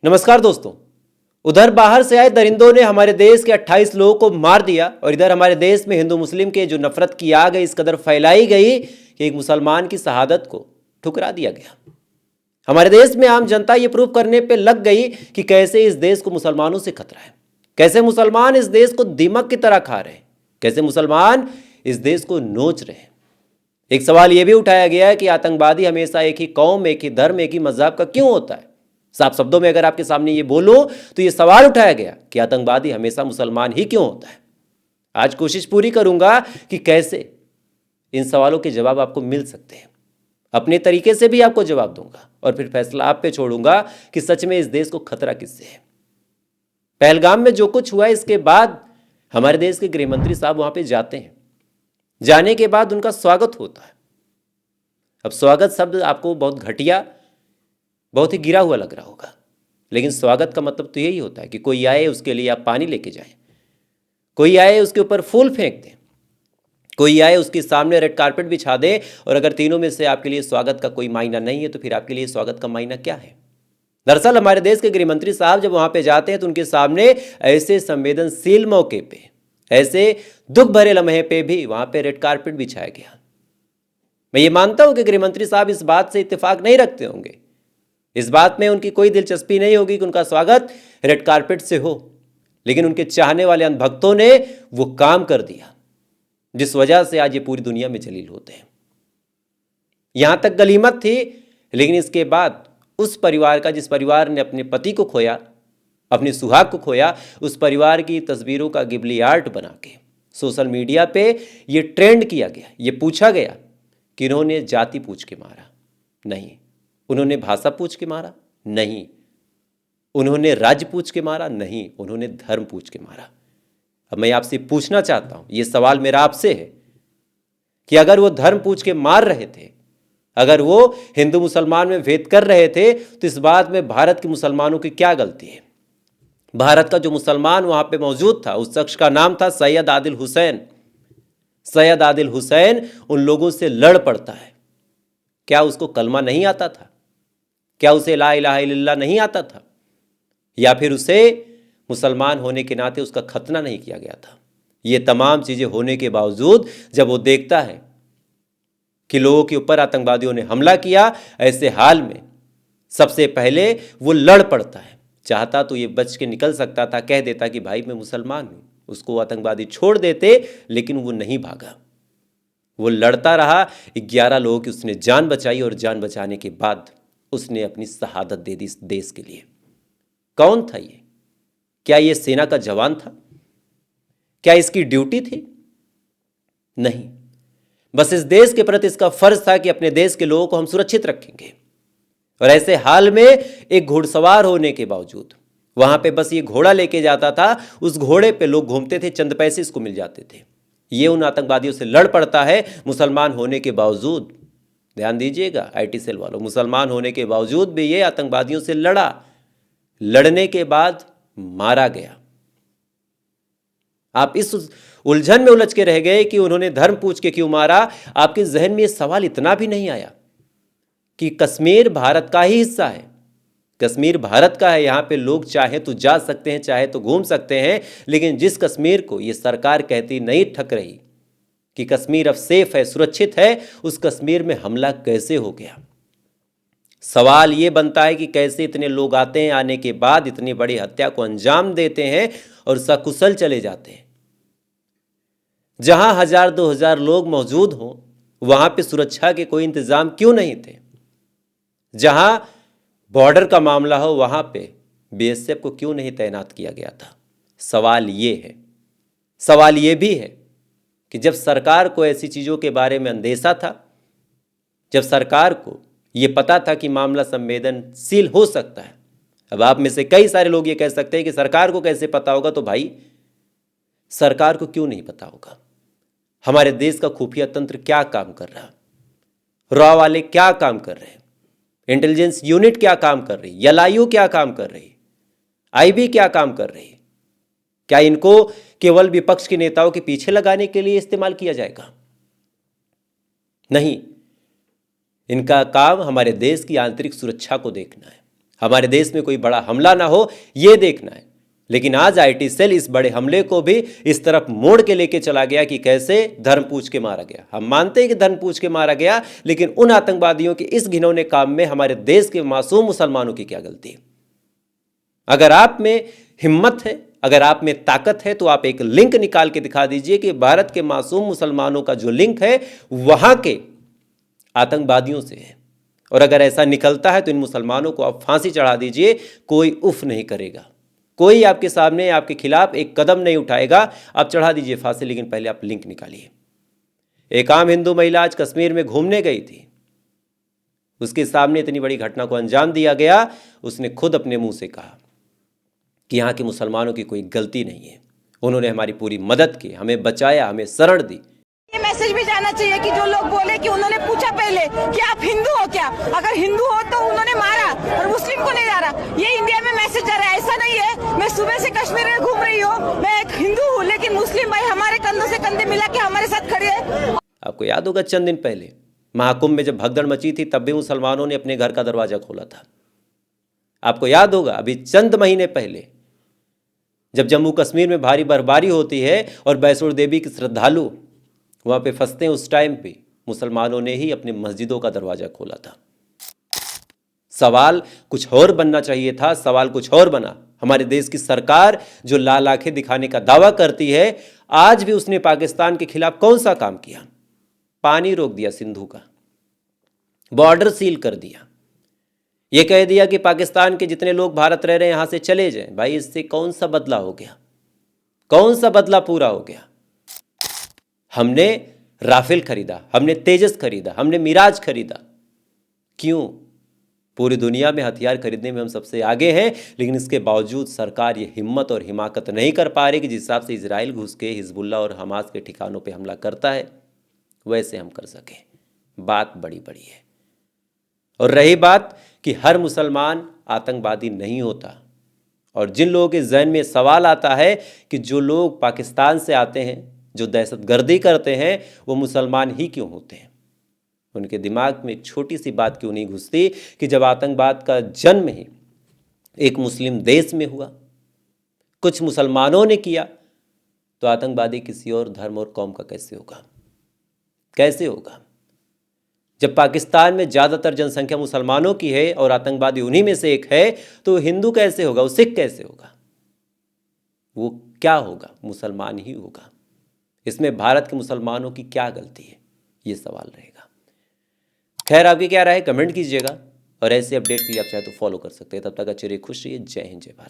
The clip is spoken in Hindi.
नमस्कार दोस्तों। उधर बाहर से आए दरिंदों ने हमारे देश के 28 लोगों को मार दिया और इधर हमारे देश में हिंदू मुस्लिम के जो नफरत की आग है इस कदर फैलाई गई कि एक मुसलमान की शहादत को ठुकरा दिया गया। हमारे देश में आम जनता ये प्रूव करने पे लग गई कि कैसे इस देश को मुसलमानों से खतरा है, कैसे मुसलमान इस देश को दीमक की तरह खा रहे हैं, कैसे मुसलमान इस देश को नोच रहे हैं। एक सवाल यह भी उठाया गया है कि आतंकवादी हमेशा एक ही कौम, एक ही धर्म, एक ही मजहब का क्यों होता है। साफ शब्दों में अगर आपके सामने ये बोलूं तो ये सवाल उठाया गया कि आतंकवादी हमेशा मुसलमान ही क्यों होता है। आज कोशिश पूरी करूंगा कि कैसे इन सवालों के जवाब आपको मिल सकते हैं। अपने तरीके से भी आपको जवाब दूंगा और फिर फैसला आप पे छोड़ूंगा कि सच में इस देश को खतरा किससे है। पहलगाम में जो कुछ हुआ इसके बाद हमारे देश के गृह मंत्री साहब वहां पे जाते हैं। जाने के बाद उनका स्वागत होता है। अब स्वागत शब्द आपको बहुत घटिया, बहुत ही गिरा हुआ लग रहा होगा, लेकिन स्वागत का मतलब तो यही होता है कि कोई आए उसके लिए आप पानी लेके जाएं, कोई आए उसके ऊपर फूल फेंक दें, कोई आए उसके सामने रेड कारपेट बिछा दें। और अगर तीनों में से आपके लिए स्वागत का कोई मायना नहीं है तो फिर आपके लिए स्वागत का मायना क्या है। दरअसल हमारे देश के गृह मंत्री साहब जब वहां पे जाते हैं तो उनके सामने ऐसे संवेदनशील मौके पे, ऐसे दुख भरे लम्हे पे भी वहां पे रेड कारपेट बिछाया गया। मैं ये मानता हूं कि गृह मंत्री साहब इस बात से इत्तेफाक नहीं रखते होंगे, इस बात में उनकी कोई दिलचस्पी नहीं होगी कि उनका स्वागत रेड कारपेट से हो, लेकिन उनके चाहने वाले अंधभक्तों ने वो काम कर दिया जिस वजह से आज ये पूरी दुनिया में जलील होते हैं। यहां तक गनीमत थी, लेकिन इसके बाद उस परिवार का जिस परिवार ने अपने पति को खोया, अपने सुहाग को खोया, उस परिवार की तस्वीरों का गिबली आर्ट बना के सोशल मीडिया पे ये ट्रेंड किया गया। ये पूछा गया कि इन्होंने जाति पूछ के मारा? नहीं। उन्होंने भाषा पूछ के मारा? नहीं। उन्होंने राज्य पूछ के मारा? नहीं। उन्होंने धर्म पूछ के मारा। अब मैं आपसे पूछना चाहता हूं, यह सवाल मेरा आपसे है कि अगर वो धर्म पूछ के मार रहे थे, अगर वो हिंदू मुसलमान में भेद कर रहे थे, तो इस बात में भारत के मुसलमानों की क्या गलती है। भारत का जो मुसलमान वहां पे मौजूद था, उस शख्स का नाम था सैयद आदिल हुसैन। सैयद आदिल हुसैन उन लोगों से लड़ पड़ता है। क्या उसको कलमा नहीं आता था? क्या उसे ला इलाहा इल्लल्लाह नहीं आता था? या फिर उसे मुसलमान होने के नाते उसका खतना नहीं किया गया था? ये तमाम चीजें होने के बावजूद जब वो देखता है कि लोगों के ऊपर आतंकवादियों ने हमला किया, ऐसे हाल में सबसे पहले वो लड़ पड़ता है। चाहता तो ये बच के निकल सकता था, कह देता कि भाई मैं मुसलमान हूं, उसको आतंकवादी छोड़ देते, लेकिन वो नहीं भागा। वो लड़ता रहा। 11 लोगों की उसने जान बचाई और जान बचाने के बाद उसने अपनी शहादत दे दी इस देश के लिए। कौन था ये? क्या ये सेना का जवान था? क्या इसकी ड्यूटी थी? नहीं। बस इस देश के प्रति इसका फर्ज था कि अपने देश के लोगों को हम सुरक्षित रखेंगे। और ऐसे हाल में एक घुड़सवार होने के बावजूद वहां पे बस ये घोड़ा लेके जाता था, उस घोड़े पे लोग घूमते थे, चंद पैसे इसको मिल जाते थे। ये उन आतंकवादियों से लड़ पड़ता है मुसलमान होने के बावजूद। ध्यान दीजिएगा आईटी सेल वालों, मुसलमान होने के बावजूद भी ये आतंकवादियों से लड़ा। लड़ने के बाद मारा गया। आप इस उलझन में उलझ के रह गए कि उन्होंने धर्म पूछ के क्यों मारा। आपके जहन में यह सवाल इतना भी नहीं आया कि कश्मीर भारत का ही हिस्सा है। कश्मीर भारत का है, यहां पे लोग चाहे तो जा सकते हैं, चाहे तो घूम सकते हैं, लेकिन जिस कश्मीर को यह सरकार कहती नहीं ठक रही कि कश्मीर अब सेफ है, सुरक्षित है, उस कश्मीर में हमला कैसे हो गया। सवाल यह बनता है कि कैसे इतने लोग आते हैं, आने के बाद इतनी बड़ी हत्या को अंजाम देते हैं और सकुशल चले जाते हैं। जहां 1000-2000 लोग मौजूद हों, वहां पे सुरक्षा के कोई इंतजाम क्यों नहीं थे? जहां बॉर्डर का मामला हो, वहां पे बीएसएफ को क्यों नहीं तैनात किया गया था? सवाल यह है। सवाल यह भी है कि जब सरकार को ऐसी चीजों के बारे में अंदेशा था, जब सरकार को यह पता था कि मामला संवेदनशील हो सकता है। अब आप में से कई सारे लोग ये कह सकते हैं कि सरकार को कैसे पता होगा, तो भाई सरकार को क्यों नहीं पता होगा? हमारे देश का खुफिया तंत्र क्या काम कर रहा, रॉ वाले क्या काम कर रहे हैं, इंटेलिजेंस यूनिट क्या काम कर रही, एलआईयू क्या काम कर रही, आईबी क्या काम कर रही। क्या इनको केवल विपक्ष के नेताओं के पीछे लगाने के लिए इस्तेमाल किया जाएगा? नहीं, इनका काम हमारे देश की आंतरिक सुरक्षा को देखना है, हमारे देश में कोई बड़ा हमला ना हो, ये देखना है। लेकिन आज आईटी सेल इस बड़े हमले को भी इस तरफ मोड़ के लेके चला गया कि कैसे धर्म पूछ के मारा गया। हम मानते हैं कि धर्म पूछ के मारा गया, लेकिन उन आतंकवादियों के इस घिनौने काम में हमारे देश के मासूम मुसलमानों की क्या गलती है? अगर आप में हिम्मत है, अगर आप में ताकत है, तो आप एक लिंक निकाल के दिखा दीजिए कि भारत के मासूम मुसलमानों का जो लिंक है वहां के आतंकवादियों से है। और अगर ऐसा निकलता है तो इन मुसलमानों को आप फांसी चढ़ा दीजिए, कोई उफ नहीं करेगा, कोई आपके सामने आपके खिलाफ एक कदम नहीं उठाएगा। आप चढ़ा दीजिए फांसी, लेकिन पहले आप लिंक निकालिए। एक आम हिंदू महिला आज कश्मीर में घूमने गई थी, उसके सामने इतनी बड़ी घटना को अंजाम दिया गया। उसने खुद अपने मुंह से कहा कि यहाँ के मुसलमानों की कोई गलती नहीं है, उन्होंने हमारी पूरी मदद की, हमें बचाया, हमें शरण दी। ये मैसेज भी जाना चाहिए कि जो लोग बोले कि उन्होंने पूछा पहले कि आप हिंदू हो क्या, अगर हिंदू हो तो उन्होंने मारा और मुस्लिम को नहीं मारा, ये इंडिया में मैसेज जा रहा है। ऐसा नहीं है मैं सुबह से कश्मीर में घूम रही हूँ, मैं एक हिंदू हूँ, लेकिन मुस्लिम भाई हमारे कंधों से कंधे मिला के हमारे साथ खड़े हैं। आपको याद होगा चंद दिन पहले महाकुंभ में जब भगदड़ मची थी, तब भी मुसलमानों ने अपने घर का दरवाजा खोला था। आपको याद होगा अभी चंद महीने पहले जब जम्मू कश्मीर में भारी बर्फबारी होती है और वैष्णो देवी के श्रद्धालु वहां पे फंसते हैं, उस टाइम पे मुसलमानों ने ही अपनी मस्जिदों का दरवाजा खोला था। सवाल कुछ और बनना चाहिए था, सवाल कुछ और बना। हमारे देश की सरकार जो लाल आंखें दिखाने का दावा करती है, आज भी उसने पाकिस्तान के खिलाफ कौन सा काम किया? पानी रोक दिया सिंधु का, बॉर्डर सील कर दिया, यह कह दिया कि पाकिस्तान के जितने लोग भारत रह रहे हैं यहां से चले जाएं। भाई इससे कौन सा बदला हो गया? कौन सा बदला पूरा हो गया? हमने राफेल खरीदा, हमने तेजस खरीदा, हमने मिराज खरीदा। क्यों? पूरी दुनिया में हथियार खरीदने में हम सबसे आगे हैं, लेकिन इसके बावजूद सरकार ये हिम्मत और हिमाकत नहीं कर पा रही कि जिस हिसाब से इजराइल घुस के हिजबुल्ला और हमास के ठिकानों पे हमला करता है वैसे हम कर सकें। बात बड़ी बड़ी है। और रही बात कि हर मुसलमान आतंकवादी नहीं होता, और जिन लोगों के जहन में सवाल आता है कि जो लोग पाकिस्तान से आते हैं, जो दहशतगर्दी करते हैं, वो मुसलमान ही क्यों होते हैं, उनके दिमाग में एक छोटी सी बात क्यों नहीं घुसती कि जब आतंकवाद का जन्म ही एक मुस्लिम देश में हुआ, कुछ मुसलमानों ने किया, तो आतंकवादी किसी और धर्म और कौम का कैसे होगा? कैसे होगा? जब पाकिस्तान में ज़्यादातर जनसंख्या मुसलमानों की है और आतंकवादी उन्हीं में से एक है, तो हिंदू कैसे होगा? वो सिख कैसे होगा? वो क्या होगा? मुसलमान ही होगा। इसमें भारत के मुसलमानों की क्या गलती है? ये सवाल रहेगा। खैर, आपकी क्या राय है कमेंट कीजिएगा, और ऐसे अपडेट के लिए आप चाहे तो फॉलो कर सकते हैं। तब तक अच्छे रहिए, खुश रहिए। जय हिंद, जय भारत।